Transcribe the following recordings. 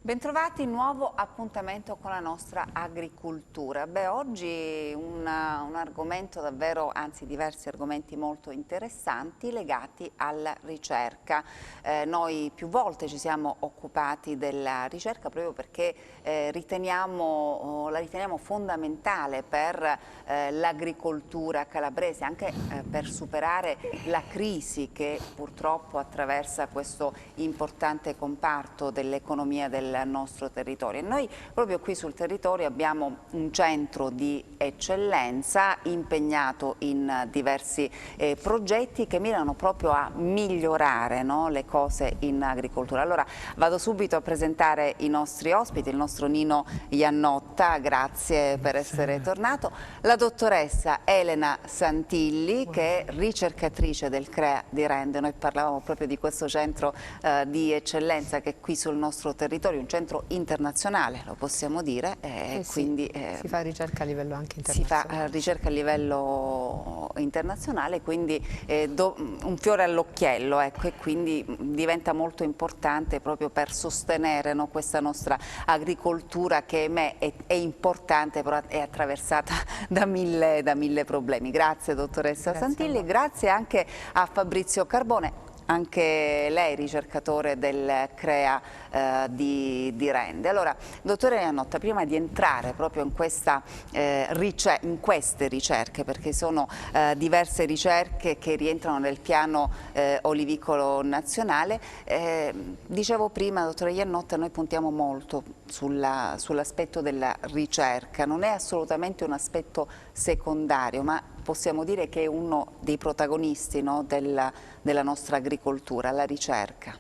Bentrovati, nuovo appuntamento con la nostra agricoltura. Oggi un argomento davvero, anzi diversi argomenti molto interessanti legati alla ricerca. Noi più volte ci siamo occupati della ricerca proprio perché la riteniamo fondamentale per l'agricoltura calabrese, anche per superare la crisi che purtroppo attraversa questo importante comparto dell'economia del nostro territorio. E noi proprio qui sul territorio abbiamo un centro di eccellenza impegnato in diversi progetti che mirano proprio a migliorare, no, le cose in agricoltura. Allora vado subito a presentare i nostri ospiti, il nostro Nino Iannotta, grazie per essere tornato, la dottoressa Elena Santilli, che è ricercatrice del CREA di Rende. Noi parlavamo proprio di questo centro di eccellenza che è qui sul nostro territorio, un centro internazionale, lo possiamo dire, quindi si fa ricerca a livello anche internazionale. Si fa ricerca a livello internazionale, quindi un fiore all'occhiello, ecco, e quindi diventa molto importante proprio per sostenere, no, questa nostra agricoltura che è importante, però è attraversata da mille problemi. Grazie dottoressa Santilli, grazie anche a Fabrizio Carbone. Anche lei ricercatore del CREA di Rende. Allora, dottore Iannotta, prima di entrare proprio in queste ricerche, perché sono diverse ricerche che rientrano nel piano olivicolo nazionale, dicevo prima, dottore Iannotta, noi puntiamo molto sull'aspetto della ricerca, non è assolutamente un aspetto secondario, ma possiamo dire che è uno dei protagonisti, no, della nostra agricoltura, la ricerca.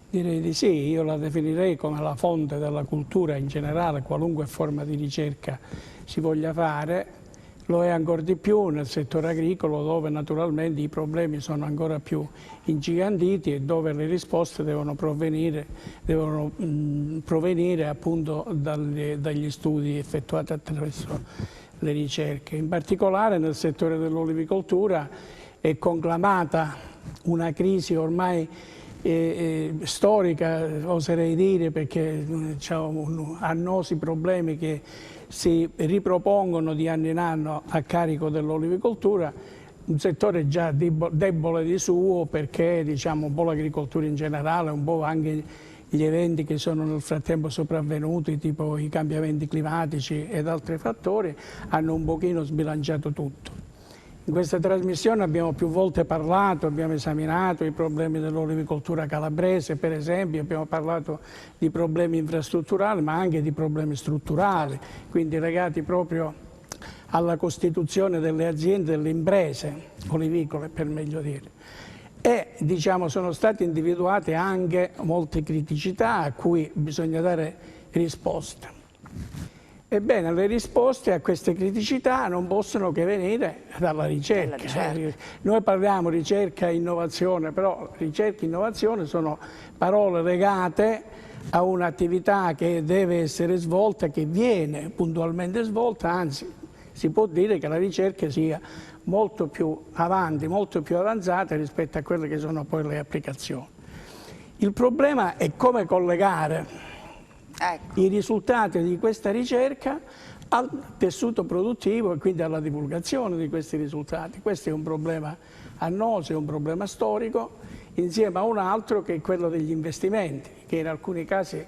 Direi di sì, io la definirei come la fonte della cultura in generale, qualunque forma di ricerca si voglia fare, lo è ancora di più nel settore agricolo, dove naturalmente i problemi sono ancora più ingigantiti e dove le risposte devono provenire appunto dagli studi effettuati attraverso le ricerche. In particolare nel settore dell'olivicoltura è conclamata una crisi ormai storica, oserei dire, perché c'è annosi problemi che si ripropongono di anno in anno a carico dell'olivicoltura, un settore già debole di suo perché diciamo un po' l'agricoltura in generale, un po' anche gli eventi che sono nel frattempo sopravvenuti, tipo i cambiamenti climatici ed altri fattori, hanno un pochino sbilanciato tutto. In questa trasmissione abbiamo più volte parlato, abbiamo esaminato i problemi dell'olivicoltura calabrese, per esempio, abbiamo parlato di problemi infrastrutturali, ma anche di problemi strutturali, quindi legati proprio alla costituzione delle aziende, delle imprese olivicole, per meglio dire. E diciamo, sono state individuate anche molte criticità a cui bisogna dare risposte. Ebbene, le risposte a queste criticità non possono che venire dalla ricerca. Noi parliamo ricerca e innovazione, però ricerca e innovazione sono parole legate a un'attività che deve essere svolta, che viene puntualmente svolta, anzi si può dire che la ricerca sia molto più avanti, molto più avanzata rispetto a quelle che sono poi le applicazioni. Il problema è come collegare i risultati di questa ricerca al tessuto produttivo e quindi alla divulgazione di questi risultati. Questo è un problema annoso, è un problema storico, insieme a un altro che è quello degli investimenti, che in alcuni casi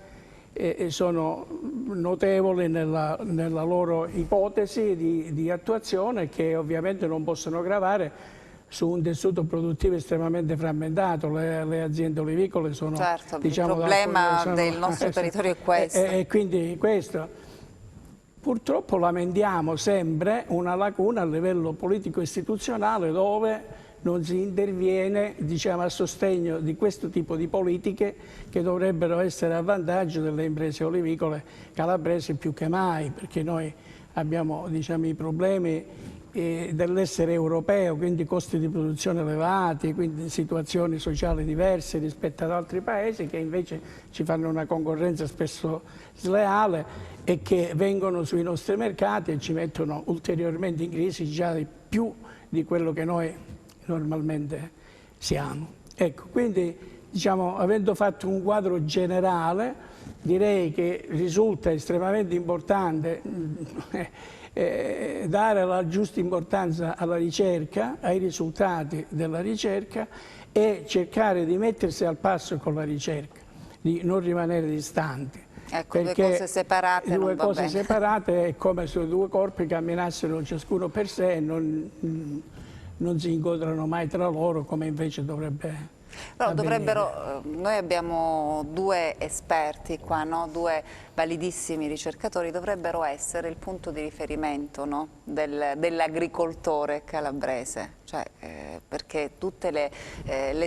sono notevoli nella loro ipotesi di attuazione, che ovviamente non possono gravare su un tessuto produttivo estremamente frammentato. Le aziende olivicole sono, certo, diciamo, il problema del nostro territorio è questo. E quindi questo. Purtroppo lamentiamo sempre una lacuna a livello politico-istituzionale dove non si interviene, diciamo, a sostegno di questo tipo di politiche che dovrebbero essere a vantaggio delle imprese olivicole calabresi più che mai, perché noi abbiamo, diciamo, i problemi dell'essere europeo, quindi costi di produzione elevati, quindi situazioni sociali diverse rispetto ad altri paesi che invece ci fanno una concorrenza spesso sleale e che vengono sui nostri mercati e ci mettono ulteriormente in crisi già più di quello che noi normalmente siamo. Ecco, quindi diciamo, avendo fatto un quadro generale, direi che risulta estremamente importante dare la giusta importanza alla ricerca, ai risultati della ricerca e cercare di mettersi al passo con la ricerca, di non rimanere distanti. Ecco, due cose separate non va bene. Due cose separate è come se due corpi camminassero ciascuno per sé e non si incontrano mai tra loro, come invece dovrebbe avvenire. Noi abbiamo due esperti qua, no? Due validissimi ricercatori, dovrebbero essere il punto di riferimento, no? dell'agricoltore calabrese, cioè, perché tutte le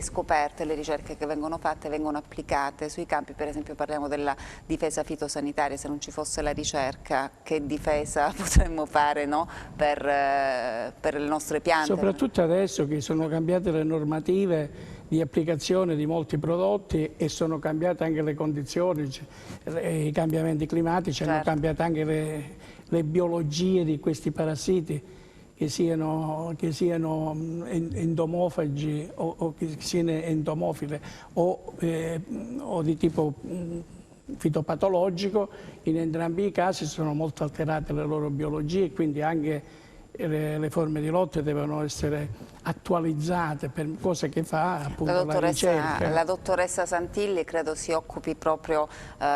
scoperte, le ricerche che vengono fatte vengono applicate sui campi. Per esempio parliamo della difesa fitosanitaria. Se non ci fosse la ricerca, che difesa potremmo fare, no? per le nostre piante? Soprattutto adesso che sono cambiate le normative di applicazione di molti prodotti e sono cambiate anche le condizioni, i cambiamenti climatici, certo. Hanno cambiato anche le biologie di questi parassiti, che siano endomofagi o che siano endomofile o di tipo fitopatologico. In entrambi i casi sono molto alterate le loro biologie e quindi anche le forme di lotta devono essere attualizzate, per cosa che fa appunto la ricerca. La dottoressa Santilli credo si occupi proprio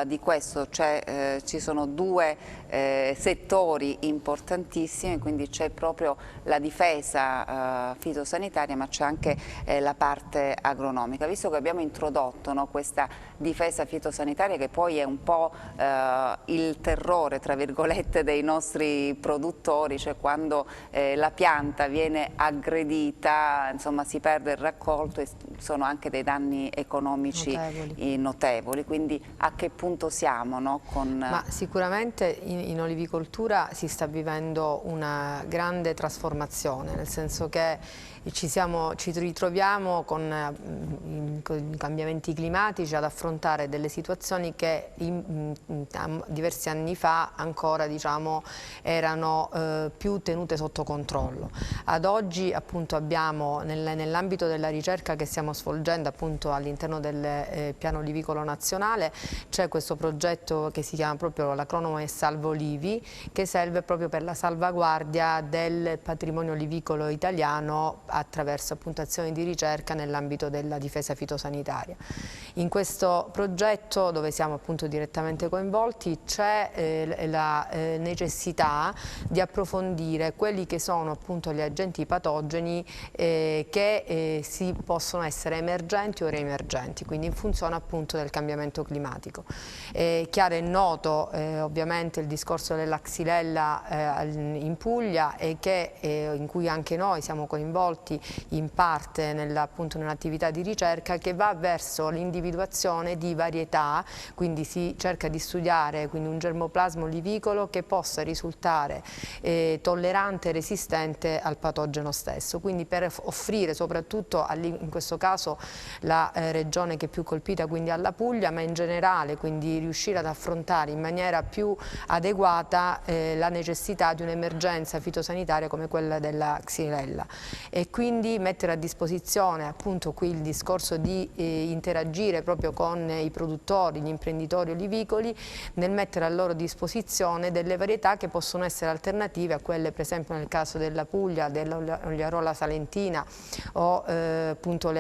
di questo, cioè ci sono due settori importantissimi, quindi c'è proprio la difesa fitosanitaria, ma c'è anche la parte agronomica. Visto che abbiamo introdotto, no, questa difesa fitosanitaria, che poi è un po' il terrore, tra virgolette, dei nostri produttori, cioè quando la pianta viene aggredita, insomma, si perde il raccolto e sono anche dei danni economici notevoli. Quindi a che punto siamo, no? Ma sicuramente in olivicoltura si sta vivendo una grande trasformazione, nel senso che ci ritroviamo con i cambiamenti climatici ad affrontare delle situazioni che diversi anni fa ancora, diciamo, erano più tenute sotto controllo. Ad oggi appunto abbiamo nell'ambito della ricerca che stiamo svolgendo appunto all'interno del piano olivicolo nazionale, c'è questo progetto che si chiama proprio l'acronimo è Salva Olivi, che serve proprio per la salvaguardia del patrimonio olivicolo italiano attraverso appunto azioni di ricerca nell'ambito della difesa fitosanitaria. In questo progetto, dove siamo appunto direttamente coinvolti, c'è la necessità di approfondire quelli che sono appunto gli agenti patogeni che si possono essere emergenti o reemergenti, quindi in funzione appunto del cambiamento climatico. Chiaro e noto ovviamente il discorso della xylella in Puglia, e in cui anche noi siamo coinvolti in parte nell'attività di ricerca che va verso l'individuazione di varietà, quindi si cerca di studiare un germoplasma olivicolo che possa risultare tollerante e resistente al patogeno stesso, quindi per offrire soprattutto in questo caso la regione che è più colpita, quindi alla Puglia, ma in generale, quindi riuscire ad affrontare in maniera più adeguata la necessità di un'emergenza fitosanitaria come quella della xylella, e quindi mettere a disposizione appunto qui il discorso di interagire proprio con i produttori, gli imprenditori olivicoli, nel mettere a loro disposizione delle varietà che possono essere alternative a quelle, per esempio nel caso della Puglia, dell'Oliarola salentina o appunto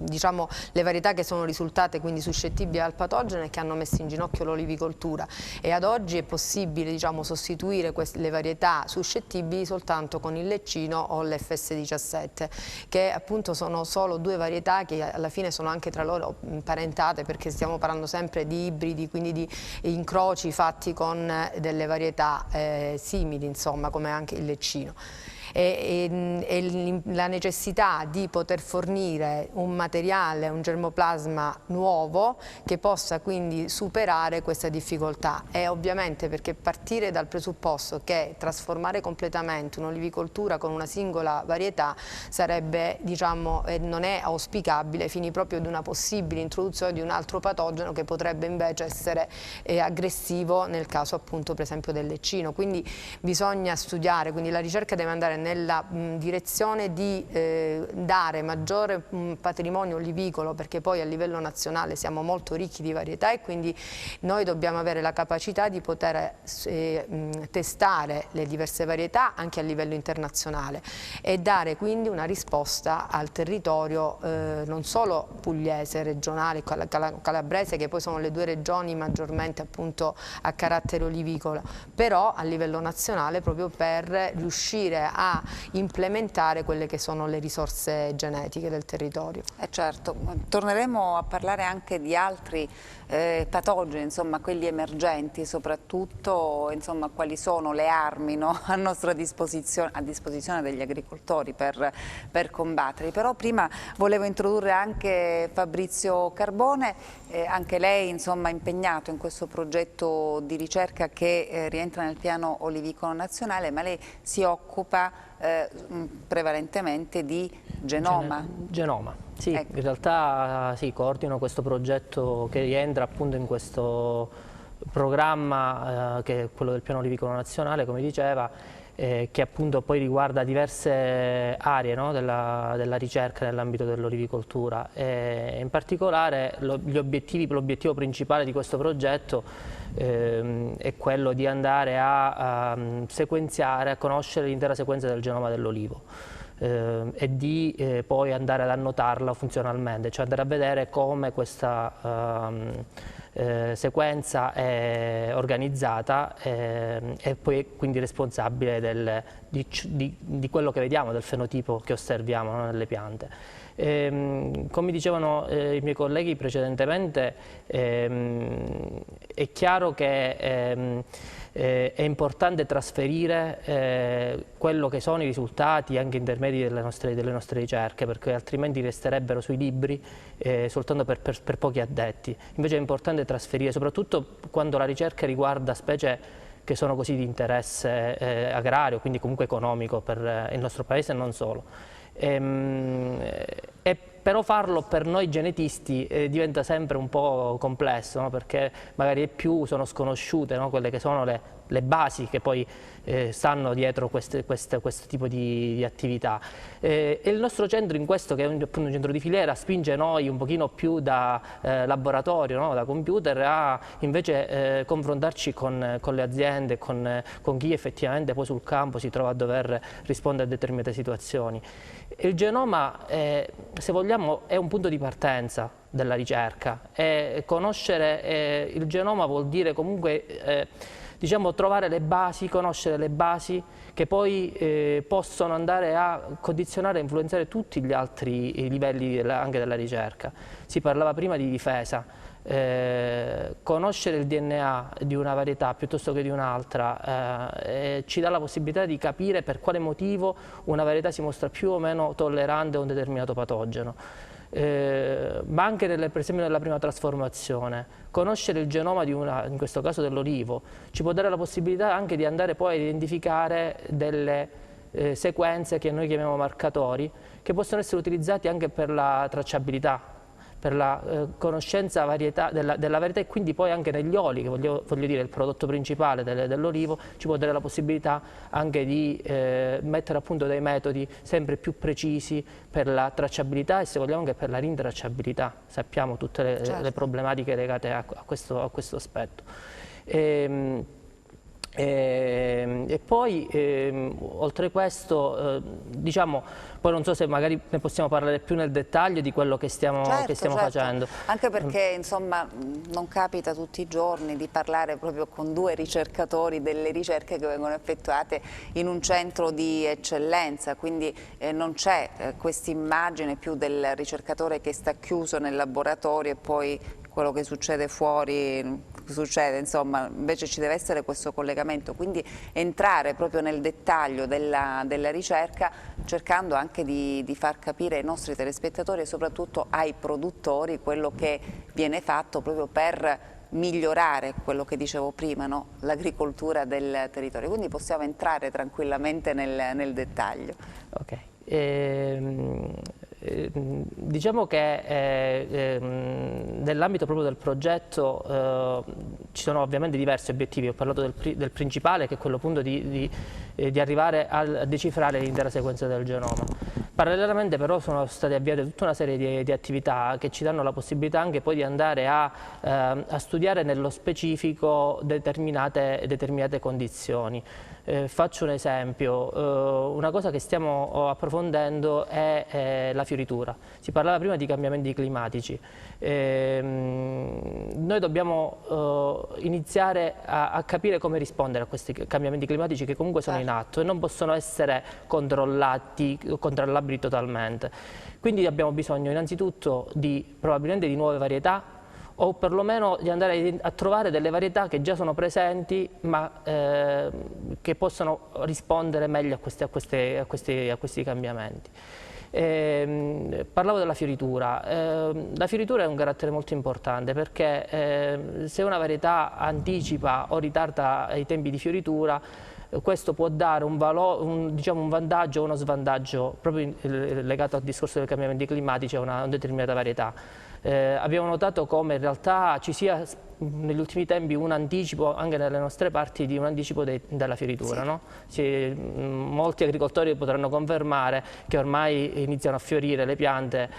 diciamo, le varietà che sono risultate quindi suscettibili al patogeno e che hanno messo in ginocchio l'olivicoltura, e ad oggi è possibile, diciamo, sostituire le varietà suscettibili soltanto con il leccino o l'FS17, che appunto sono solo due varietà che alla fine sono anche tra loro imparentate, perché stiamo parlando sempre di ibridi, quindi di incroci fatti con delle varietà simili, insomma, come anche il leccino. E la necessità di poter fornire un materiale, un germoplasma nuovo che possa quindi superare questa difficoltà, e ovviamente perché partire dal presupposto che trasformare completamente un'olivicoltura con una singola varietà sarebbe, diciamo, non è auspicabile ai fini proprio di una possibile introduzione di un altro patogeno che potrebbe invece essere aggressivo nel caso appunto per esempio del leccino. Quindi bisogna studiare, quindi la ricerca deve andare nella direzione di dare maggiore patrimonio olivicolo, perché poi a livello nazionale siamo molto ricchi di varietà e quindi noi dobbiamo avere la capacità di poter testare le diverse varietà anche a livello internazionale e dare quindi una risposta al territorio non solo pugliese, regionale, calabrese, che poi sono le due regioni maggiormente appunto a carattere olivicolo, però a livello nazionale, proprio per riuscire a implementare quelle che sono le risorse genetiche del territorio. Certo, torneremo a parlare anche di altri patogeni, insomma quelli emergenti, soprattutto insomma quali sono le armi, no, a disposizione degli agricoltori per combatterli. Però prima volevo introdurre anche Fabrizio Carbone, anche lei insomma impegnato in questo progetto di ricerca che rientra nel piano olivicolo nazionale, ma lei si occupa prevalentemente di genoma. Genoma, sì, ecco. In realtà sì, coordino questo progetto che rientra appunto in questo programma che è quello del piano olivicolo nazionale, come diceva, che appunto poi riguarda diverse aree, no, della ricerca nell'ambito dell'olivicoltura. In particolare l'obiettivo principale di questo progetto è quello di andare a sequenziare, a conoscere l'intera sequenza del genoma dell'olivo. E di poi andare ad annotarla funzionalmente, cioè andare a vedere come questa sequenza è organizzata e poi quindi responsabile di quello che vediamo, del fenotipo che osserviamo, no, nelle piante. Come dicevano i miei colleghi precedentemente, è chiaro che è importante trasferire quello che sono i risultati anche intermedi delle nostre ricerche, perché altrimenti resterebbero sui libri soltanto per pochi addetti. Invece è importante trasferire, soprattutto quando la ricerca riguarda specie che sono così di interesse agrario, quindi comunque economico per il nostro paese e non solo. Però farlo per noi genetisti diventa sempre un po' complesso, no? Perché magari sono sconosciute, no? Quelle che sono le basi che poi stanno dietro questo tipo di attività. E il nostro centro in questo, che è appunto un centro di filiera, spinge noi un pochino più da laboratorio, no? Da computer, a invece confrontarci con le aziende, con chi effettivamente poi sul campo si trova a dover rispondere a determinate situazioni. Il genoma, se vogliamo, è un punto di partenza della ricerca e conoscere il genoma vuol dire comunque diciamo, trovare le basi, conoscere le basi che poi possono andare a condizionare e influenzare tutti gli altri livelli anche della ricerca. Si parlava prima di difesa. Conoscere il DNA di una varietà piuttosto che di un'altra ci dà la possibilità di capire per quale motivo una varietà si mostra più o meno tollerante a un determinato patogeno. Ma anche per esempio nella prima trasformazione, conoscere il genoma in questo caso dell'olivo, ci può dare la possibilità anche di andare poi a identificare delle sequenze che noi chiamiamo marcatori, che possono essere utilizzati anche per la tracciabilità, per la conoscenza della varietà e quindi poi anche negli oli, che voglio dire il prodotto principale dell'olivo, ci può dare la possibilità anche di mettere a punto dei metodi sempre più precisi per la tracciabilità e se vogliamo anche per la rintracciabilità. Sappiamo tutte le problematiche legate a questo aspetto. E poi oltre questo diciamo, poi non so se magari ne possiamo parlare più nel dettaglio di quello che stiamo facendo. Anche perché insomma non capita tutti i giorni di parlare proprio con due ricercatori delle ricerche che vengono effettuate in un centro di eccellenza, quindi non c'è questa immagine più del ricercatore che sta chiuso nel laboratorio e poi quello che succede fuori succede, insomma, invece ci deve essere questo collegamento, quindi entrare proprio nel dettaglio della ricerca, cercando anche di far capire ai nostri telespettatori e soprattutto ai produttori quello che viene fatto proprio per migliorare quello che dicevo prima, no? L'agricoltura del territorio, quindi possiamo entrare tranquillamente nel dettaglio. Ok. Diciamo che nell'ambito proprio del progetto ci sono ovviamente diversi obiettivi. Ho parlato del principale, che è quello appunto di arrivare a decifrare l'intera sequenza del genoma. Parallelamente però sono state avviate tutta una serie di attività che ci danno la possibilità anche poi di andare a studiare nello specifico determinate condizioni. Faccio un esempio, una cosa che stiamo approfondendo è la fioritura. Si parlava prima di cambiamenti climatici. Noi dobbiamo iniziare a capire come rispondere a questi cambiamenti climatici che comunque sono in atto e non possono essere controllabili totalmente. Quindi abbiamo bisogno innanzitutto probabilmente di nuove varietà, o perlomeno di andare a trovare delle varietà che già sono presenti ma che possono rispondere meglio a questi cambiamenti. Parlavo della fioritura. La fioritura è un carattere molto importante perché se una varietà anticipa o ritarda i tempi di fioritura, questo può dare un vantaggio o uno svantaggio proprio legato al discorso dei cambiamenti climatici a una determinata varietà. Abbiamo notato come in realtà ci sia negli ultimi tempi un anticipo anche nelle nostre parti di un anticipo della fioritura. Sì. No? Molti agricoltori potranno confermare che ormai iniziano a fiorire le piante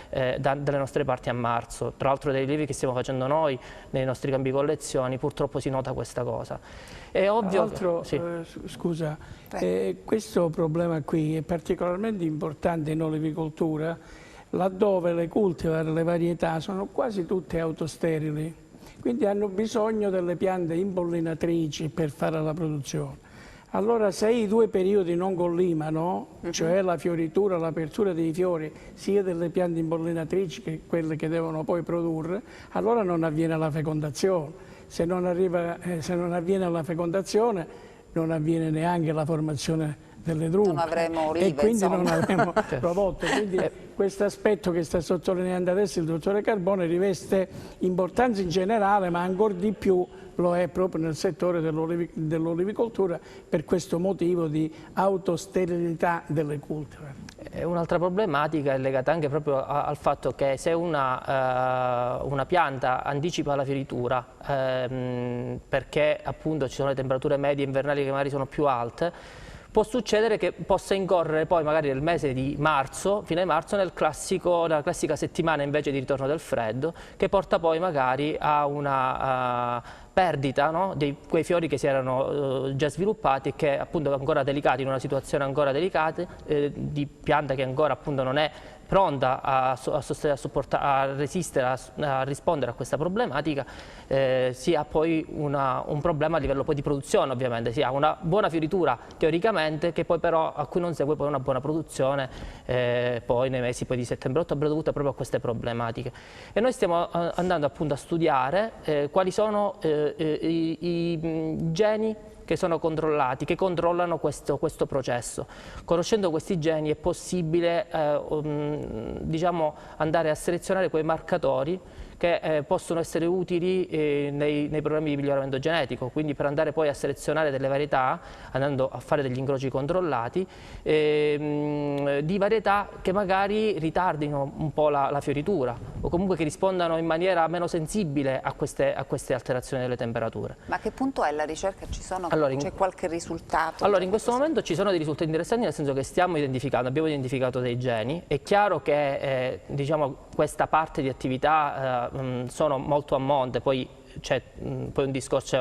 dalle nostre parti a marzo. Tra l'altro dei rilievi che stiamo facendo noi nei nostri campi collezioni purtroppo si nota questa cosa. È ovvio. Tra l'altro, sì. Scusa, questo problema qui è particolarmente importante in olivicoltura, laddove le cultivar, le varietà sono quasi tutte autosterili, quindi hanno bisogno delle piante impollinatrici per fare la produzione. Allora se i due periodi non collimano, cioè la fioritura, l'apertura dei fiori, sia delle piante impollinatrici che quelle che devono poi produrre, allora non avviene la fecondazione. Se non avviene la fecondazione, non avviene neanche la formazione delle drupe. Non avremo olive, e quindi insomma. non avremo prodotto. Quindi questo aspetto che sta sottolineando adesso il dottore Carbone riveste importanza in generale, ma ancora di più lo è proprio nel settore dell'olivicoltura, per questo motivo di autosterilità delle cultivar. Un'altra problematica è legata anche proprio al fatto che se una pianta anticipa la fioritura perché appunto ci sono le temperature medie invernali che magari sono più alte, può succedere che possa incorrere poi magari nel mese di marzo, fine marzo, nella classica settimana invece di ritorno del freddo, che porta poi magari a una perdita, no? Di quei fiori che si erano già sviluppati e che appunto ancora delicati, in una situazione ancora delicata, di pianta che ancora appunto non è pronta a resistere, a rispondere a questa problematica, si ha poi un problema a livello poi di produzione. Ovviamente si ha una buona fioritura teoricamente, che poi però a cui non segue poi una buona produzione poi nei mesi poi di settembre-ottobre, dovuta proprio a queste problematiche. E noi stiamo andando appunto a studiare quali sono i geni che sono controllati, che controllano questo processo. Conoscendo questi geni è possibile diciamo, andare a selezionare quei marcatori che possono essere utili nei programmi di miglioramento genetico, quindi per andare poi a selezionare delle varietà, andando a fare degli incroci controllati, di varietà che magari ritardino un po' la fioritura o comunque che rispondano in maniera meno sensibile a queste alterazioni delle temperature. Ma a che punto è la ricerca? C'è qualche risultato? Allora, in questo momento ci sono dei risultati interessanti, nel senso che abbiamo identificato dei geni. È chiaro che diciamo, questa parte di attività sono molto a monte, poi c'è poi un discorso,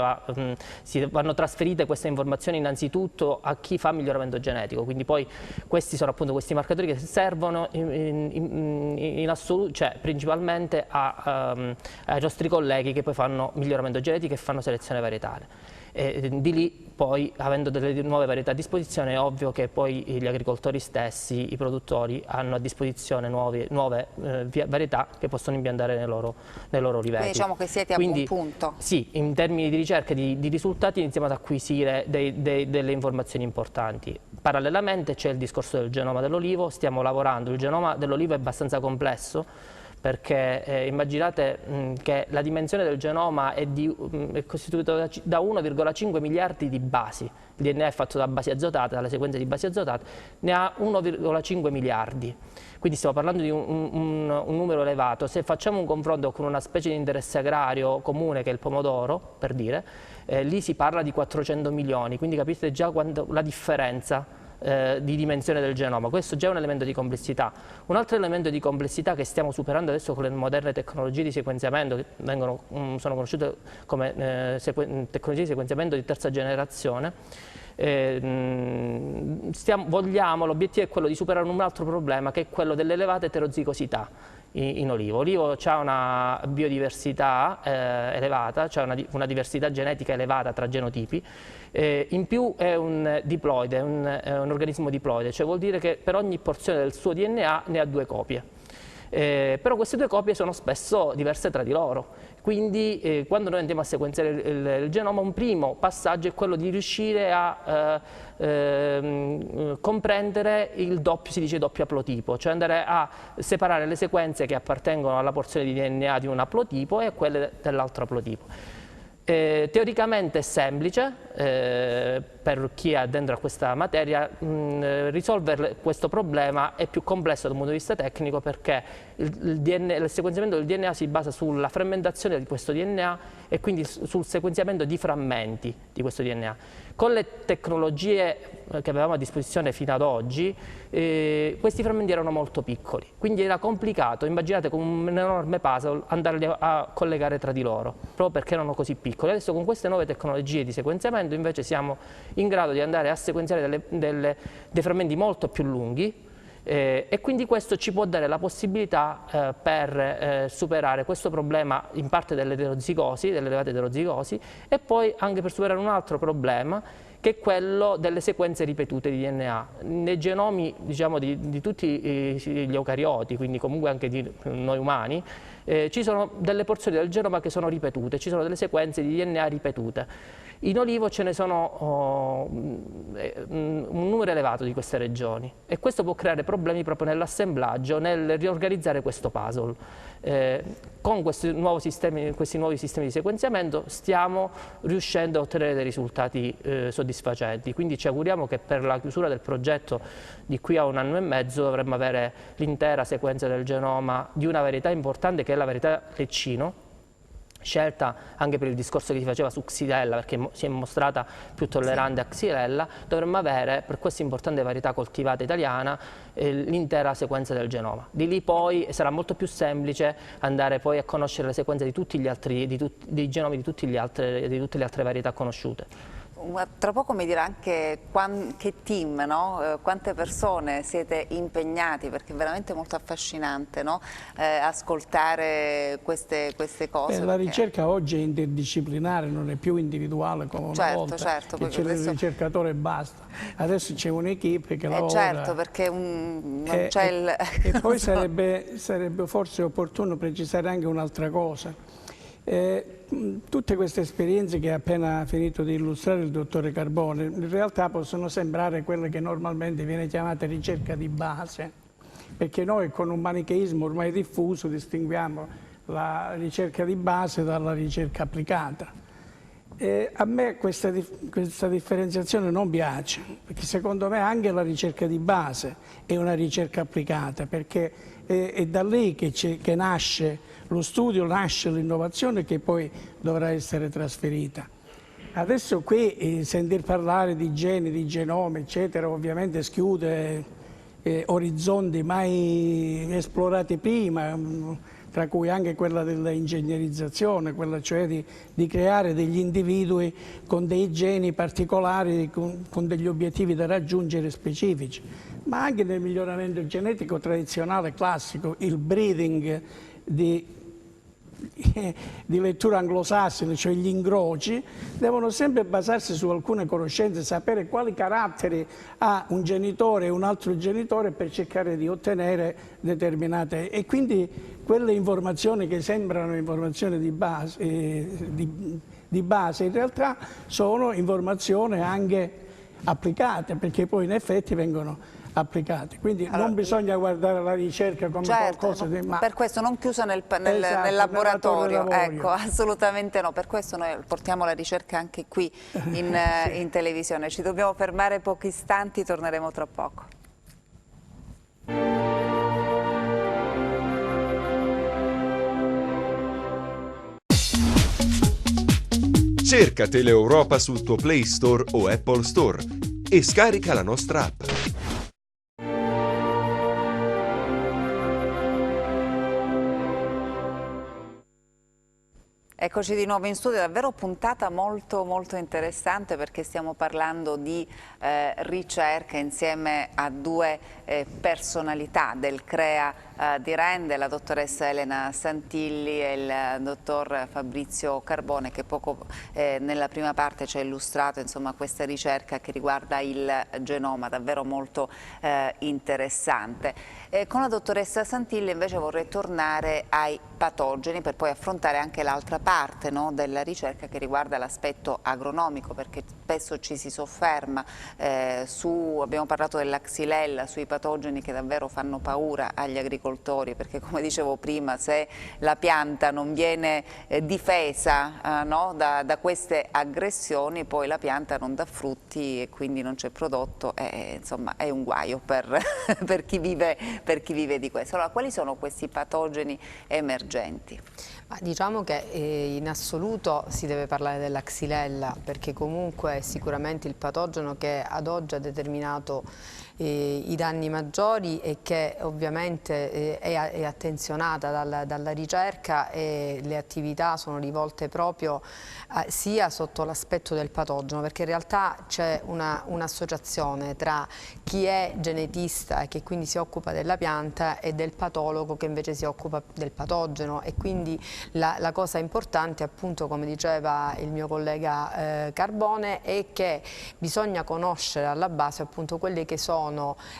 si vanno trasferite queste informazioni innanzitutto a chi fa miglioramento genetico, quindi poi questi sono appunto questi marcatori che servono in assoluto, cioè principalmente ai nostri colleghi che poi fanno miglioramento genetico e fanno selezione varietale. E di lì poi, avendo delle nuove varietà a disposizione, è ovvio che poi gli agricoltori stessi, i produttori, hanno a disposizione nuove varietà che possono impiantare nei loro oliveti. Quindi diciamo che siete a buon punto. Sì, in termini di ricerca e di risultati iniziamo ad acquisire delle informazioni importanti. Parallelamente c'è il discorso del genoma dell'olivo, stiamo lavorando, il genoma dell'olivo è abbastanza complesso, perché immaginate che la dimensione del genoma è costituita da 1,5 miliardi di basi. Il DNA è fatto da basi azotate, dalle sequenze di basi azotate, ne ha 1,5 miliardi. Quindi stiamo parlando di un numero elevato. Se facciamo un confronto con una specie di interesse agrario comune che è il pomodoro, per dire, lì si parla di 400 milioni, quindi capite già la differenza di dimensione del genoma. Questo già è un elemento di complessità. Un altro elemento di complessità che stiamo superando adesso con le moderne tecnologie di sequenziamento, che sono conosciute come tecnologie di sequenziamento di terza generazione, l'obiettivo è quello di superare un altro problema, che è quello dell'elevata eterozigosità in olivo. L'olivo ha una biodiversità elevata, cioè una diversità genetica elevata tra genotipi, in più è un diploide, è un organismo diploide, cioè vuol dire che per ogni porzione del suo DNA ne ha 2 copie. Però queste 2 copie sono spesso diverse tra di loro. Quindi quando noi andiamo a sequenziare il genoma, un primo passaggio è quello di riuscire a comprendere il doppio, si dice doppio aplotipo, cioè andare a separare le sequenze che appartengono alla porzione di DNA di un aplotipo e quelle dell'altro aplotipo. Teoricamente è semplice, per chi è addentro a questa materia, risolvere questo problema è più complesso da un punto di vista tecnico, perché il sequenziamento del DNA si basa sulla frammentazione di questo DNA e quindi sul sequenziamento di frammenti di questo DNA. Con le tecnologie che avevamo a disposizione fino ad oggi, questi frammenti erano molto piccoli, quindi era complicato, immaginate con un enorme puzzle andarli a collegare tra di loro, proprio perché erano così piccoli. Adesso con queste nuove tecnologie di sequenziamento invece siamo in grado di andare a sequenziare dei frammenti molto più lunghi, e quindi questo ci può dare la possibilità per superare questo problema in parte dell'eterozigosi, dell'elevata eterozigosi, e poi anche per superare un altro problema, che è quello delle sequenze ripetute di DNA. Nei genomi, diciamo, di tutti gli eucarioti, quindi comunque anche di noi umani, ci sono delle porzioni del genoma che sono ripetute, ci sono delle sequenze di DNA ripetute. In olivo ce ne sono un numero elevato di queste regioni, e questo può creare problemi proprio nell'assemblaggio, nel riorganizzare questo puzzle. Con questi nuovi sistemi di sequenziamento stiamo riuscendo a ottenere dei risultati soddisfacenti, quindi ci auguriamo che per la chiusura del progetto di qui a 1 anno e mezzo dovremmo avere l'intera sequenza del genoma di una varietà importante, che è la varietà leccino, scelta anche per il discorso che si faceva su Xylella, perché si è mostrata più tollerante a Xylella. Dovremmo avere, per questa importante varietà coltivata italiana, l'intera sequenza del genoma. Di lì poi sarà molto più semplice andare poi a conoscere le sequenze di tutti gli altri, dei genomi di tutte le altre varietà conosciute. Tra poco mi dirà anche che team, no? Quante persone siete impegnati, perché è veramente molto affascinante, no? Ascoltare queste cose. La ricerca oggi è interdisciplinare, non è più individuale come una volta, certo, che c'è il ricercatore e basta. Adesso c'è un'equipe che lavora. Certo, perché non c'è il... E poi sarebbe forse opportuno precisare anche un'altra cosa. Tutte queste esperienze che ha appena finito di illustrare il dottore Carbone in realtà possono sembrare quelle che normalmente viene chiamata ricerca di base, perché noi con un manicheismo ormai diffuso distinguiamo la ricerca di base dalla ricerca applicata. A me questa differenziazione non piace, perché secondo me anche la ricerca di base è una ricerca applicata, perché è da lì che nasce lo studio, nasce l'innovazione che poi dovrà essere trasferita. Adesso qui sentir parlare di geni, di genome, eccetera, ovviamente schiude orizzonti mai esplorati prima, tra cui anche quella dell'ingegnerizzazione, quella cioè di creare degli individui con dei geni particolari, con degli obiettivi da raggiungere specifici. Ma anche nel miglioramento genetico tradizionale classico, il breeding di lettura anglosassone, cioè gli incroci, devono sempre basarsi su alcune conoscenze, sapere quali caratteri ha un genitore e un altro genitore per cercare di ottenere determinate. E quindi quelle informazioni che sembrano informazioni di base, in realtà sono informazioni anche applicate, perché poi in effetti vengono applicati. Quindi non bisogna guardare la ricerca come qualcosa di... Ma per questo non chiusa nel esatto, laboratorio, ecco, assolutamente no, per questo noi portiamo la ricerca anche qui in televisione. Ci dobbiamo fermare pochi istanti, torneremo tra poco. Cerca Teleeuropa sul tuo Play Store o Apple Store e scarica la nostra app. Eccoci di nuovo in studio, davvero puntata molto interessante perché stiamo parlando di ricerca insieme a due personalità del CREA di Rende, la dottoressa Elena Santilli e il dottor Fabrizio Carbone, che poco nella prima parte ci ha illustrato insomma questa ricerca che riguarda il genoma, davvero molto interessante. Con la dottoressa Santilli invece vorrei tornare ai patogeni per poi affrontare anche l'altra parte, no, della ricerca che riguarda l'aspetto agronomico, perché spesso ci si sofferma abbiamo parlato della xylella, sui patogeni che davvero fanno paura agli agricoltori, perché come dicevo prima, se la pianta non viene difesa no, da queste aggressioni, poi la pianta non dà frutti e quindi non c'è prodotto, insomma è un guaio per chi vive di questo. Allora, quali sono questi patogeni emergenti? Ma diciamo che in assoluto si deve parlare della xylella, perché comunque è sicuramente il patogeno che ad oggi ha determinato i danni maggiori e che ovviamente è attenzionata dalla ricerca, e le attività sono rivolte proprio sia sotto l'aspetto del patogeno, perché in realtà c'è un'associazione tra chi è genetista e che quindi si occupa della pianta e del patologo che invece si occupa del patogeno, e quindi la cosa importante, appunto, come diceva il mio collega Carbone, è che bisogna conoscere alla base appunto quelli che sono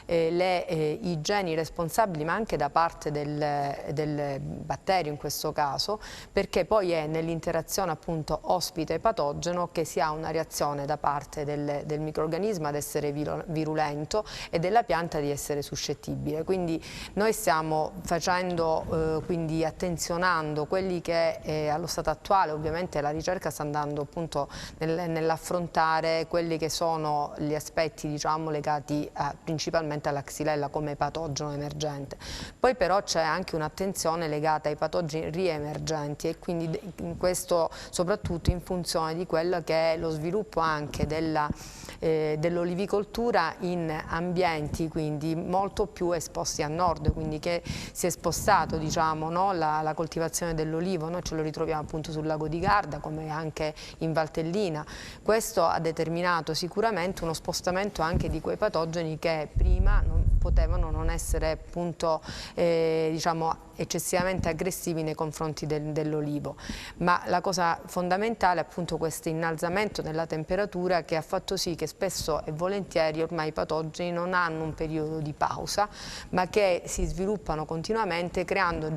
i geni responsabili, ma anche da parte del batterio in questo caso, perché poi è nell'interazione appunto ospite-patogeno che si ha una reazione da parte del microrganismo ad essere virulento e della pianta di essere suscettibile. Quindi noi stiamo facendo, quindi attenzionando quelli che allo stato attuale ovviamente la ricerca sta andando appunto nell'affrontare quelli che sono gli aspetti, diciamo, legati principalmente alla xylella come patogeno emergente. Poi però c'è anche un'attenzione legata ai patogeni riemergenti, e quindi in questo soprattutto in funzione di quello che è lo sviluppo anche dell'olivicoltura in ambienti quindi molto più esposti a nord, quindi che si è spostato, diciamo, no, la coltivazione dell'olivo. Noi ce lo ritroviamo appunto sul lago di Garda come anche in Valtellina. Questo ha determinato sicuramente uno spostamento anche di quei patogeni che prima potevano non essere appunto diciamo eccessivamente aggressivi nei confronti dell'olivo, ma la cosa fondamentale è appunto questo innalzamento della temperatura che ha fatto sì che spesso e volentieri ormai i patogeni non hanno un periodo di pausa, ma che si sviluppano continuamente creando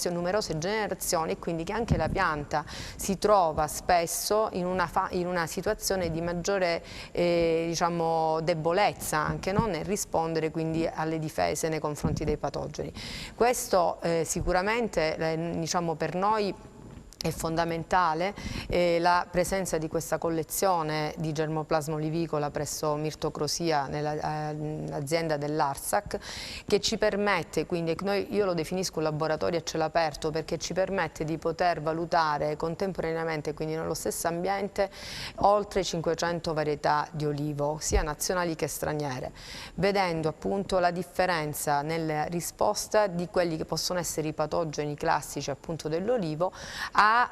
numerose generazioni, e quindi che anche la pianta si trova spesso in una situazione di maggiore diciamo debolezza anche, no? Nel rispondere quindi alle difese nei confronti dei patogeni. Questo sicuramente diciamo per noi è fondamentale la presenza di questa collezione di germoplasma olivicola presso Mirtocrosia, nell'azienda dell'Arsac, che ci permette, quindi io lo definisco un laboratorio a cielo aperto, perché ci permette di poter valutare contemporaneamente, quindi nello stesso ambiente, oltre 500 varietà di olivo, sia nazionali che straniere, vedendo appunto la differenza nella risposta di quelli che possono essere i patogeni classici appunto dell'olivo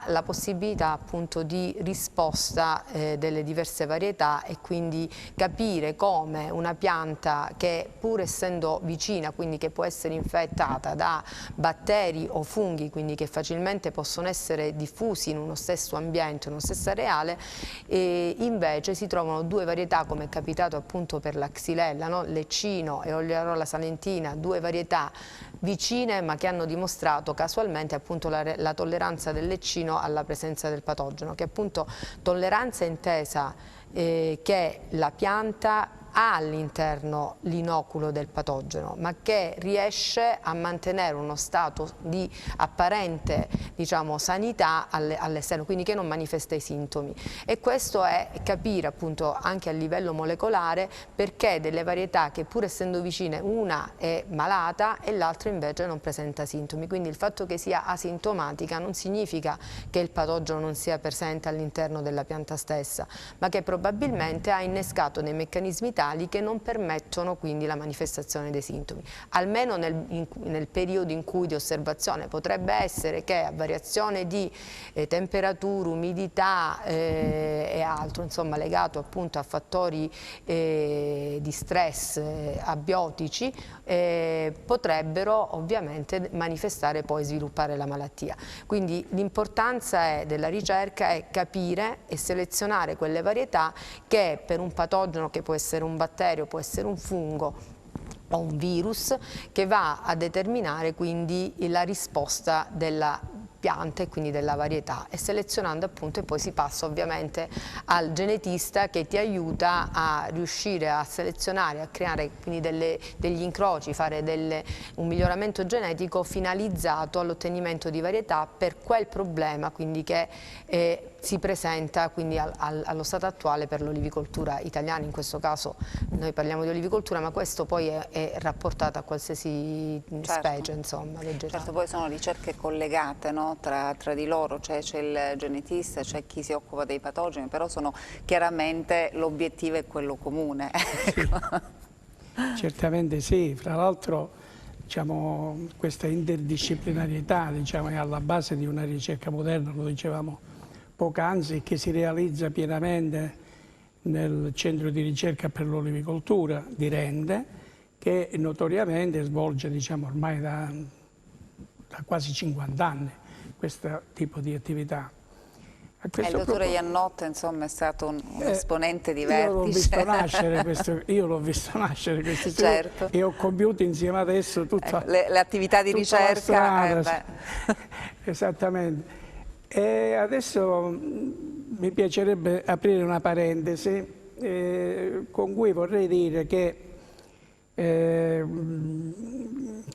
la possibilità appunto di risposta delle diverse varietà, e quindi capire come una pianta che pur essendo vicina, quindi che può essere infettata da batteri o funghi, quindi che facilmente possono essere diffusi in uno stesso ambiente, in uno stesso areale, e invece si trovano due varietà, come è capitato appunto per la xylella, no? Leccino e Olearola salentina, due varietà vicine ma che hanno dimostrato casualmente appunto la tolleranza del leccino alla presenza del patogeno, che appunto tolleranza intesa che la pianta ha all'interno l'inoculo del patogeno, ma che riesce a mantenere uno stato di apparente, diciamo, sanità all'esterno, quindi che non manifesta i sintomi. E questo è capire appunto anche a livello molecolare perché delle varietà che pur essendo vicine una è malata e l'altra invece non presenta sintomi. Quindi il fatto che sia asintomatica non significa che il patogeno non sia presente all'interno della pianta stessa, ma che probabilmente ha innescato dei meccanismi tali che non permettono quindi la manifestazione dei sintomi, almeno nel periodo in cui di osservazione. Potrebbe essere che a variazione di temperatura, umidità e altro, insomma legato appunto a fattori di stress abiotici, potrebbero ovviamente manifestare poi sviluppare la malattia. Quindi l'importanza della ricerca è capire e selezionare quelle varietà che per un patogeno, che può essere un batterio, può essere un fungo o un virus, che va a determinare quindi la risposta della pianta e quindi della varietà, e selezionando appunto, e poi si passa ovviamente al genetista che ti aiuta a riuscire a selezionare, a creare quindi degli incroci, fare un miglioramento genetico finalizzato all'ottenimento di varietà per quel problema quindi che si presenta quindi allo stato attuale per l'olivicoltura italiana. In questo caso noi parliamo di olivicoltura, ma questo poi è rapportato a qualsiasi specie, insomma, vegetale. Certo, poi sono ricerche collegate, no? Tra di loro, c'è il genetista, c'è chi si occupa dei patogeni, però chiaramente l'obiettivo è quello comune. Sì. Certamente sì, fra l'altro diciamo, questa interdisciplinarietà, diciamo, è alla base di una ricerca moderna, lo dicevamo poc'anzi, che si realizza pienamente nel centro di ricerca per l'olivicoltura di Rende, che notoriamente svolge, diciamo, ormai da quasi 50 anni questo tipo di attività. Il dottore Iannotta, insomma, è stato un esponente di vertice. Io l'ho visto nascere questo certo. E ho compiuto insieme adesso tutta le attività di ricerca. Esattamente. E adesso mi piacerebbe aprire una parentesi con cui vorrei dire che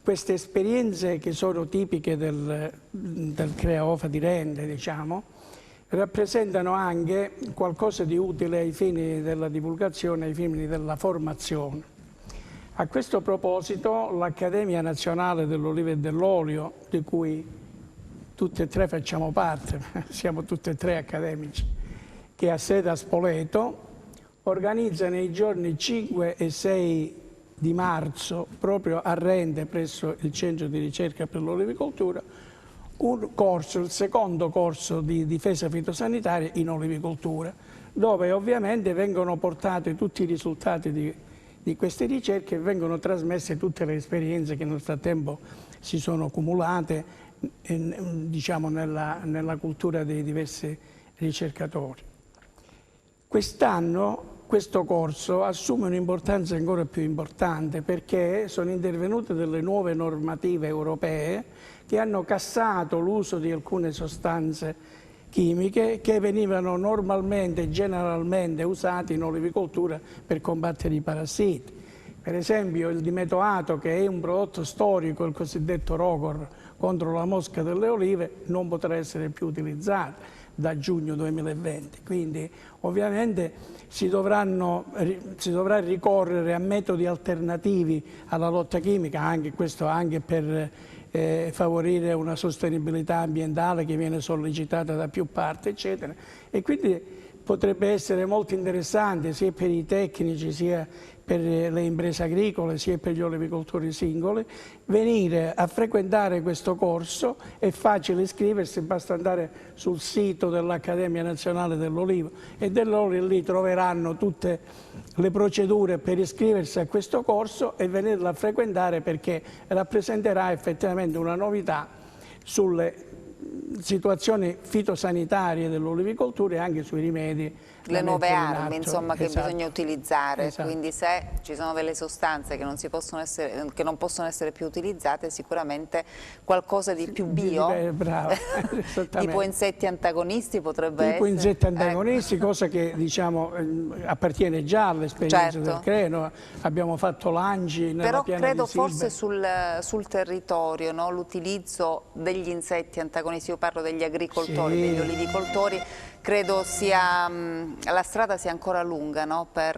queste esperienze che sono tipiche del Creaofa di Rende, diciamo, rappresentano anche qualcosa di utile ai fini della divulgazione, ai fini della formazione. A questo proposito l'Accademia Nazionale dell'Oliva e dell'Olio, di cui tutti e tre facciamo parte, siamo tutti e tre accademici, che ha sede a Spoleto, organizza nei giorni 5 e 6 di marzo, proprio a Rende, presso il Centro di Ricerca per l'Olivicoltura, un corso, il secondo corso di difesa fitosanitaria in olivicoltura, dove ovviamente vengono portati tutti i risultati di queste ricerche e vengono trasmesse tutte le esperienze che nel frattempo si sono accumulate diciamo, nella cultura dei diversi ricercatori. Quest'anno questo corso assume un'importanza ancora più importante perché sono intervenute delle nuove normative europee che hanno cassato l'uso di alcune sostanze chimiche che venivano normalmente, generalmente usate in olivicoltura per combattere i parassiti. Per esempio il dimetoato, che è un prodotto storico, il cosiddetto Rogor, contro la mosca delle olive, non potrà essere più utilizzato da giugno 2020. Quindi ovviamente si dovrà ricorrere a metodi alternativi alla lotta chimica, questo anche per favorire una sostenibilità ambientale che viene sollecitata da più parti, eccetera. E quindi potrebbe essere molto interessante sia per i tecnici, sia per le imprese agricole, sia per gli olivicoltori singoli, venire a frequentare questo corso. È facile iscriversi, basta andare sul sito dell'Accademia Nazionale dell'Olivo e dell'Olio, lì troveranno tutte le procedure per iscriversi a questo corso e venirlo a frequentare, perché rappresenterà effettivamente una novità sulle situazioni fitosanitarie dell'olivicoltura e anche sui rimedi. Le nuove armi, insomma, che esatto. bisogna utilizzare, Esatto. Quindi se ci sono delle sostanze che non possono essere più utilizzate, sicuramente qualcosa di più bio, Brava, tipo insetti antagonisti potrebbe essere. Tipo insetti antagonisti, cosa che diciamo appartiene già all'esperienza del CRENO, abbiamo fatto lanci nella Però piana credo di Silve. forse sul territorio, no? L'utilizzo degli insetti antagonisti, io parlo degli agricoltori, degli olivicoltori, credo sia la strada sia ancora lunga, no? Per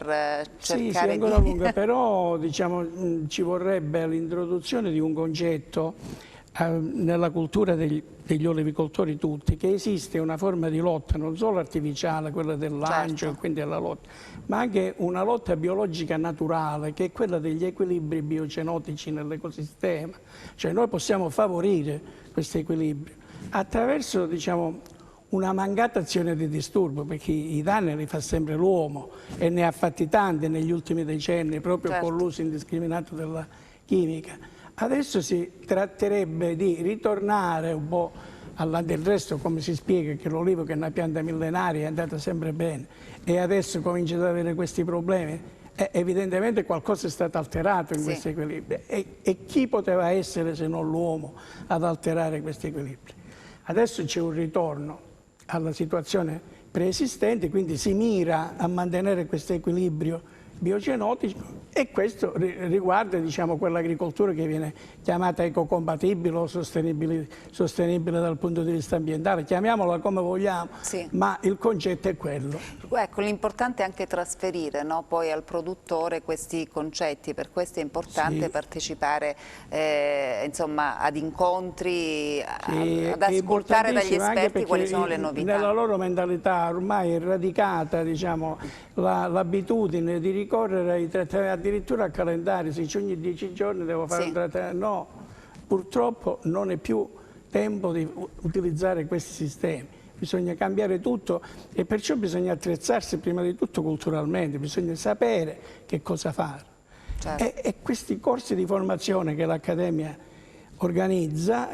cercare sia ancora lunga, però diciamo, ci vorrebbe l'introduzione di un concetto nella cultura degli olivicoltori tutti, che esiste una forma di lotta non solo artificiale, quella del lancio e quindi della lotta, ma anche una lotta biologica naturale, che è quella degli equilibri biocenotici nell'ecosistema. Cioè noi possiamo favorire questo equilibrio attraverso, diciamo, una mancata azione di disturbo, perché i danni li fa sempre l'uomo e ne ha fatti tanti negli ultimi decenni, proprio con l'uso indiscriminato della chimica. Adesso si tratterebbe di ritornare un po' del resto, come si spiega che l'olivo, che è una pianta millenaria, è andata sempre bene e adesso comincia ad avere questi problemi. Evidentemente qualcosa è stato alterato in questi equilibri. E chi poteva essere se non l'uomo ad alterare questi equilibri? Adesso c'è un ritorno alla situazione preesistente, quindi si mira a mantenere questo equilibrio biocenotico e questo riguarda, diciamo, quell'agricoltura che viene chiamata ecocompatibile o sostenibile dal punto di vista ambientale, chiamiamola come vogliamo, ma il concetto è quello. Ecco, l'importante è anche trasferire, no, poi al produttore questi concetti, per questo è importante partecipare insomma, ad incontri, ad ascoltare dagli esperti quali sono le novità. Nella loro mentalità ormai è radicata, diciamo, l'abitudine di ricorrere ai trattamenti, addirittura al calendario, se ogni 10 giorni devo fare un trattamento. No, purtroppo non è più tempo di utilizzare questi sistemi. Bisogna cambiare tutto e perciò bisogna attrezzarsi prima di tutto culturalmente, bisogna sapere che cosa fare. E questi corsi di formazione che l'Accademia organizza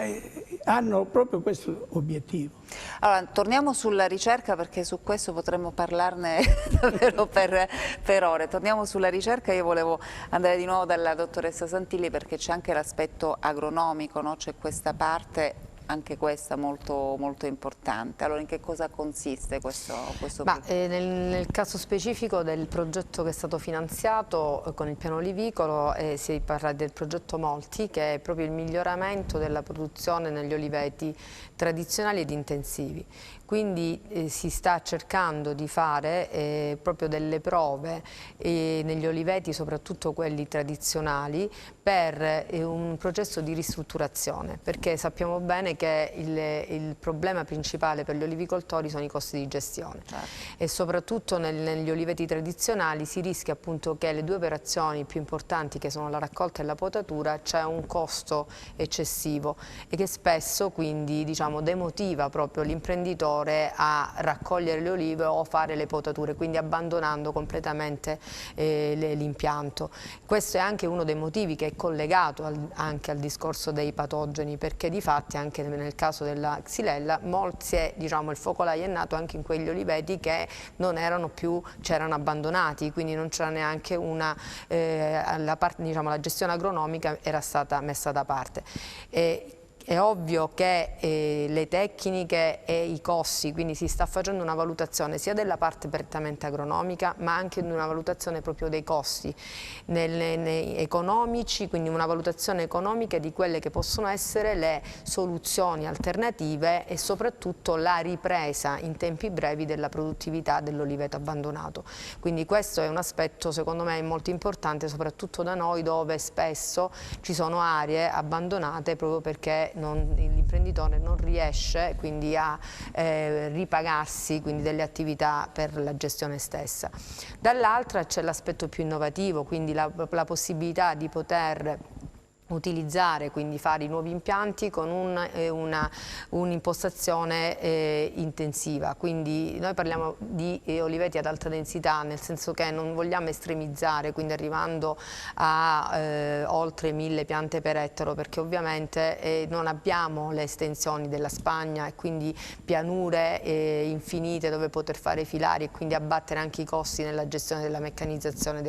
hanno proprio questo obiettivo. Allora, torniamo sulla ricerca, perché su questo potremmo parlarne davvero per ore. Torniamo sulla ricerca, io volevo andare di nuovo dalla dottoressa Santilli perché c'è anche l'aspetto agronomico, no? C'è questa parte, anche questa molto, molto importante. Allora, in che cosa consiste questo nel caso specifico del progetto che è stato finanziato con il piano olivicolo si parla del progetto Molti, che è proprio il miglioramento della produzione negli oliveti tradizionali ed intensivi. Quindi si sta cercando di fare proprio delle prove negli oliveti, soprattutto quelli tradizionali, per un processo di ristrutturazione, perché sappiamo bene che il problema principale per gli olivicoltori sono i costi di gestione e soprattutto negli oliveti tradizionali si rischia appunto che le due operazioni più importanti, che sono la raccolta e la potatura, c'è un costo eccessivo e che spesso quindi, diciamo, demotiva proprio l'imprenditore a raccogliere le olive o fare le potature, quindi abbandonando completamente l'impianto. Questo è anche uno dei motivi che è collegato anche al discorso dei patogeni, perché di fatti anche nel caso della Xylella diciamo, il focolaio è nato anche in quegli oliveti che non erano più, c'erano abbandonati, quindi non c'era neanche una diciamo, la gestione agronomica era stata messa da parte. È ovvio che le tecniche e i costi, quindi si sta facendo una valutazione sia della parte prettamente agronomica, ma anche di una valutazione proprio dei costi economici, quindi una valutazione economica di quelle che possono essere le soluzioni alternative e soprattutto la ripresa in tempi brevi della produttività dell'oliveto abbandonato. Quindi questo è un aspetto secondo me molto importante, soprattutto da noi, dove spesso ci sono aree abbandonate proprio perché l'imprenditore non riesce quindi a ripagarsi quindi delle attività per la gestione stessa. Dall'altra c'è l'aspetto più innovativo, quindi la possibilità di poter utilizzare, quindi fare i nuovi impianti con un'impostazione intensiva. Quindi noi parliamo di oliveti ad alta densità, nel senso che non vogliamo estremizzare, quindi arrivando a oltre 1000 piante per ettaro, perché ovviamente non abbiamo le estensioni della Spagna e quindi pianure infinite dove poter fare filari e quindi abbattere anche i costi nella gestione della meccanizzazione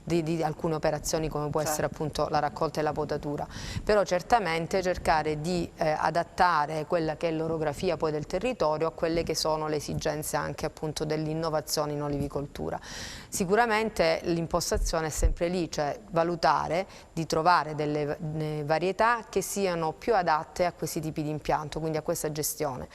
di alcune operazioni, come può essere appunto la raccolta e la potatura. Però certamente cercare di adattare quella che è l'orografia poi del territorio a quelle che sono le esigenze anche appunto dell'innovazione in olivicoltura. Sicuramente l'impostazione è sempre lì, cioè valutare di trovare delle varietà che siano più adatte a questi tipi di impianto, quindi a questa gestione,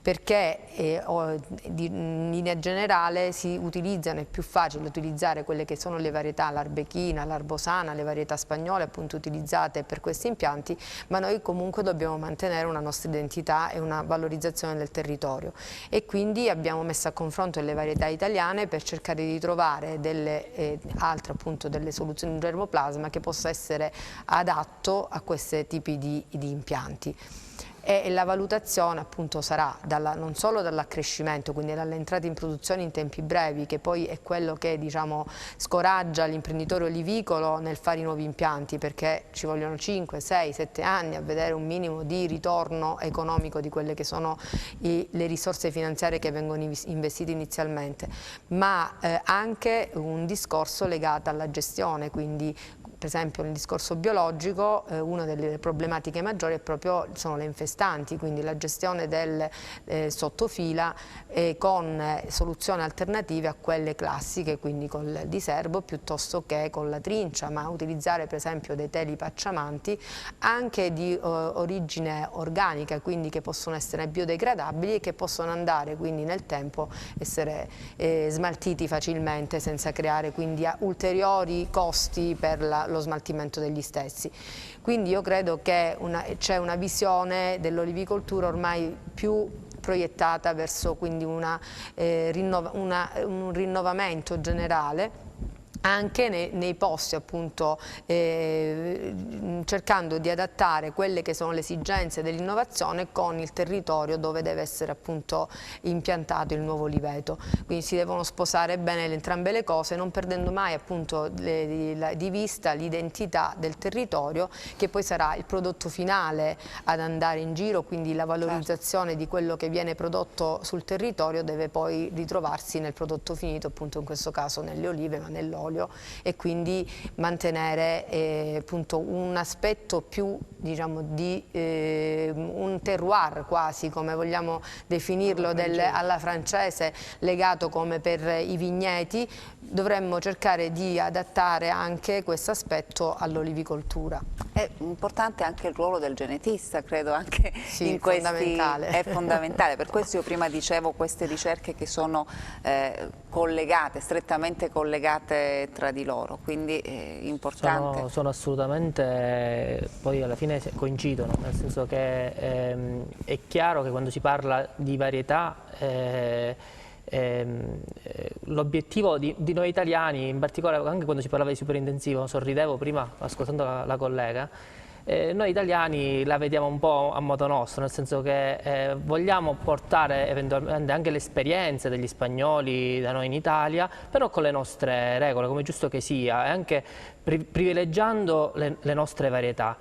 perché in linea generale si utilizzano, è più facile utilizzare quelle che sono le varietà, l'arbechina, l'arbosana, le varietà spagnole appunto utilizzate per questi impianti, ma noi comunque dobbiamo mantenere una nostra identità e una valorizzazione del territorio, e quindi abbiamo messo a confronto le varietà italiane per cercare di trovare delle altre appunto delle soluzioni in germoplasma che possa essere adatto a questi tipi di impianti. E la valutazione appunto sarà non solo dall'accrescimento, quindi dall'entrata in produzione in tempi brevi, che poi è quello che diciamo scoraggia l'imprenditore olivicolo nel fare i nuovi impianti, perché ci vogliono 5, 6, 7 anni a vedere un minimo di ritorno economico di quelle che sono le risorse finanziarie che vengono investite inizialmente, ma anche un discorso legato alla gestione, quindi per esempio nel discorso biologico una delle problematiche maggiori sono le infestanti, quindi la gestione del sottofila con soluzioni alternative a quelle classiche, quindi con il diserbo piuttosto che con la trincia, ma utilizzare per esempio dei teli pacciamanti anche di origine organica, quindi che possono essere biodegradabili e che possono andare quindi nel tempo essere smaltiti facilmente senza creare quindi ulteriori costi per lo smaltimento degli stessi. Quindi io credo che c'è una visione dell'olivicoltura ormai più proiettata verso quindi un rinnovamento generale anche nei posti appunto cercando di adattare quelle che sono le esigenze dell'innovazione con il territorio dove deve essere appunto impiantato il nuovo oliveto. Quindi si devono sposare bene entrambe le cose, non perdendo mai appunto di vista l'identità del territorio, che poi sarà il prodotto finale ad andare in giro, quindi la valorizzazione di quello che viene prodotto sul territorio deve poi ritrovarsi nel prodotto finito, appunto in questo caso nelle olive, ma nell'olio, e quindi mantenere appunto un aspetto più diciamo di un terroir quasi, come vogliamo definirlo, alla francese, legato come per i vigneti. Dovremmo cercare di adattare anche questo aspetto all'olivicoltura. È importante anche il ruolo del genetista, credo, anche in fondamentale. È fondamentale, per questo io prima dicevo queste ricerche che sono collegate, strettamente collegate tra di loro, quindi è importante. Sono assolutamente, poi alla fine coincidono, nel senso che è chiaro che quando si parla di varietà l'obiettivo di noi italiani, in particolare anche quando si parlava di superintensivo, sorridevo prima ascoltando la collega, noi italiani la vediamo un po' a modo nostro, nel senso che vogliamo portare eventualmente anche le esperienze degli spagnoli da noi in Italia, però con le nostre regole, come è giusto che sia, e anche privilegiando le nostre varietà.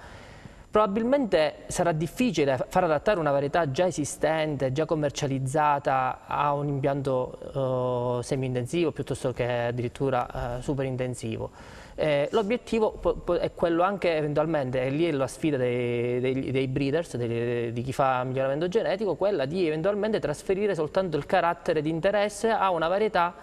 Probabilmente sarà difficile far adattare una varietà già esistente, già commercializzata a un impianto semi-intensivo piuttosto che addirittura superintensivo. L'obiettivo è quello anche eventualmente, e lì è la sfida dei breeders, di chi fa miglioramento genetico, quella di eventualmente trasferire soltanto il carattere di interesse a una varietà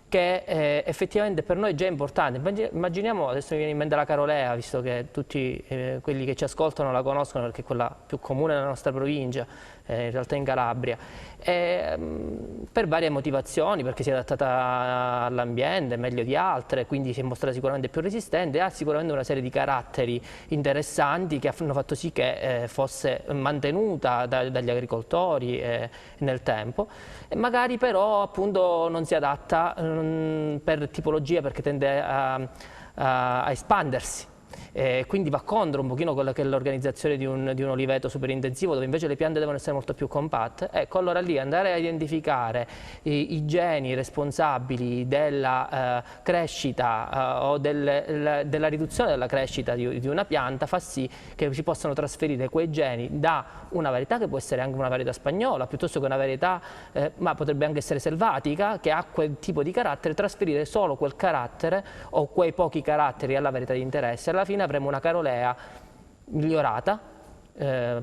che effettivamente per noi è già importante. Immaginiamo, adesso mi viene in mente la carolea, visto che tutti quelli che ci ascoltano la conoscono perché è quella più comune nella nostra provincia, in realtà in Calabria, per varie motivazioni, perché si è adattata all'ambiente meglio di altre, quindi si è mostrata sicuramente più resistente e ha sicuramente una serie di caratteri interessanti che hanno fatto sì che fosse mantenuta dagli agricoltori nel tempo, e magari però appunto non si adatta per tipologia, perché tende a espandersi. Quindi va contro un pochino quella che è l'organizzazione di un oliveto super intensivo, dove invece le piante devono essere molto più compatte. Ecco, allora lì andare a identificare i geni responsabili della crescita o della riduzione della crescita di una pianta fa sì che si possano trasferire quei geni da una varietà che può essere anche una varietà spagnola, piuttosto che una varietà, ma potrebbe anche essere selvatica, che ha quel tipo di carattere, trasferire solo quel carattere o quei pochi caratteri alla varietà di interesse. Alla fine avremo una carolea migliorata,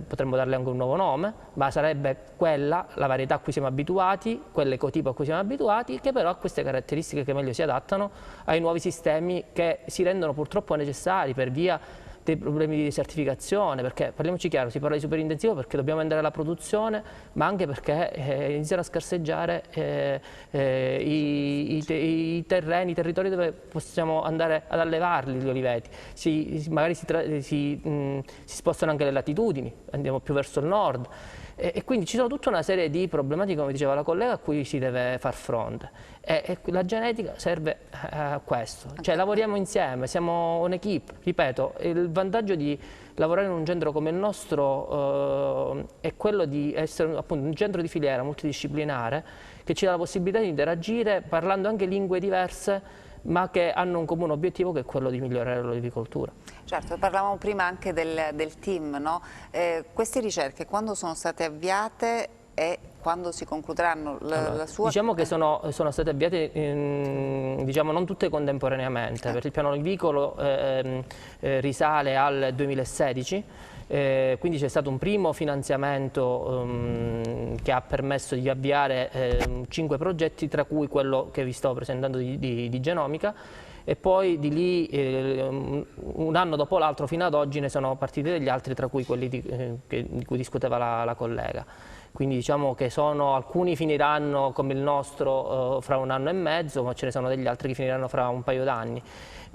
potremmo darle anche un nuovo nome, ma sarebbe quella, la varietà a cui siamo abituati, quell'ecotipo a cui siamo abituati, che però ha queste caratteristiche che meglio si adattano ai nuovi sistemi che si rendono purtroppo necessari per via dei problemi di desertificazione, perché parliamoci chiaro, si parla di superintensivo perché dobbiamo andare alla produzione, ma anche perché iniziano a scarseggiare i terreni, i territori dove possiamo andare ad allevarli gli oliveti. Magari si spostano anche le latitudini, andiamo più verso il nord. E quindi ci sono tutta una serie di problematiche, come diceva la collega, a cui si deve far fronte. E la genetica serve a questo, cioè lavoriamo insieme, siamo un'equipe, ripeto, il vantaggio di lavorare in un centro come il nostro è quello di essere appunto un centro di filiera multidisciplinare che ci dà la possibilità di interagire parlando anche lingue diverse, ma che hanno un comune obiettivo che è quello di migliorare l'olivicoltura. Certo, parlavamo prima anche del team, no? Queste ricerche quando sono state avviate e quando si concluderanno la sua... Diciamo che sono state avviate, diciamo, non tutte contemporaneamente, perché il piano olivicolo risale al 2016, quindi c'è stato un primo finanziamento che ha permesso di avviare 5 progetti, tra cui quello che vi stavo presentando di genomica, e poi di lì un anno dopo l'altro fino ad oggi ne sono partiti degli altri, tra cui quelli di cui discuteva la collega. Quindi diciamo che alcuni finiranno come il nostro fra un anno e mezzo, ma ce ne sono degli altri che finiranno fra un paio d'anni.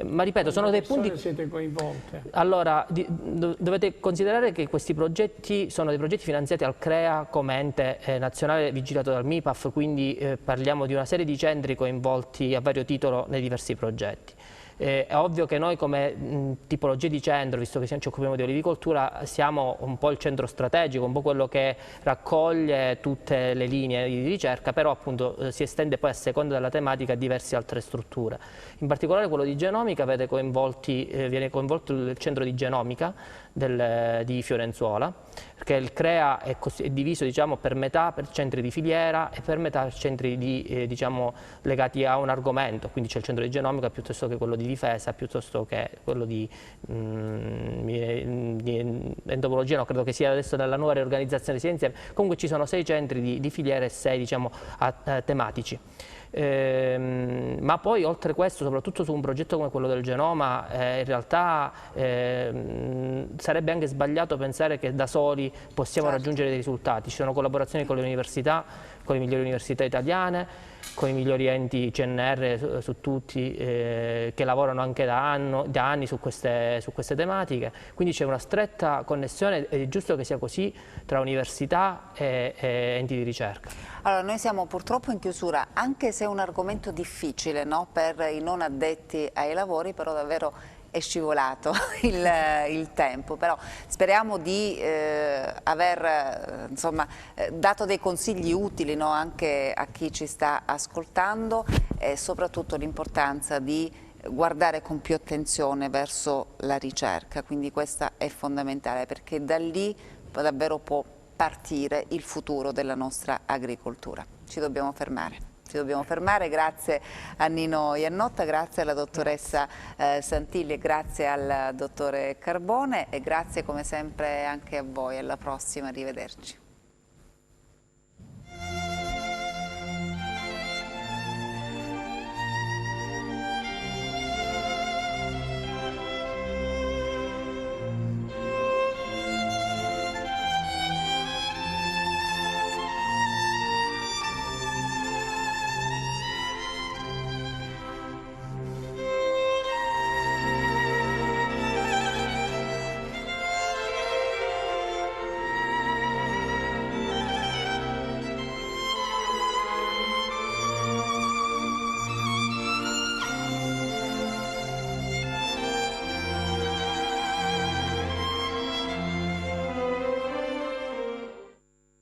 Ma ripeto, sono dei punti... siete coinvolte? Allora, dovete considerare che questi progetti sono dei progetti finanziati al CREA come ente nazionale vigilato dal MIPAF, quindi parliamo di una serie di centri coinvolti a vario titolo nei diversi progetti. È ovvio che noi come tipologia di centro, visto che ci occupiamo di olivicoltura, siamo un po' il centro strategico, un po' quello che raccoglie tutte le linee di ricerca, però appunto si estende poi a seconda della tematica a diverse altre strutture. In particolare quello di genomica viene coinvolto il centro di genomica di Fiorenzuola, perché il CREA è diviso, diciamo, per metà per centri di filiera e per metà per centri diciamo, legati a un argomento, quindi c'è il centro di genomica piuttosto che quello di difesa, piuttosto che quello di entomologia, no, credo che sia adesso nella nuova riorganizzazione sia insieme. Comunque ci sono 6 centri di filiera e 6 diciamo, tematici. Ma poi oltre questo, soprattutto su un progetto come quello del genoma, in realtà sarebbe anche sbagliato pensare che da soli possiamo raggiungere dei risultati. Ci sono collaborazioni con le università, con le migliori università italiane, con i migliori enti CNR su tutti, che lavorano anche da anni su queste tematiche, quindi c'è una stretta connessione ed è giusto che sia così tra università e enti di ricerca. Allora, noi siamo purtroppo in chiusura, anche se è un argomento difficile, no? Per i non addetti ai lavori, però davvero è scivolato il tempo, però speriamo di aver dato dei consigli utili, no? Anche a chi ci sta ascoltando, e soprattutto l'importanza di guardare con più attenzione verso la ricerca, quindi questa è fondamentale perché da lì davvero può partire il futuro della nostra agricoltura. Ci dobbiamo fermare. Grazie a Nino Iannotta, grazie alla dottoressa Santilli, grazie al dottore Carbone e grazie come sempre anche a voi. Alla prossima, arrivederci.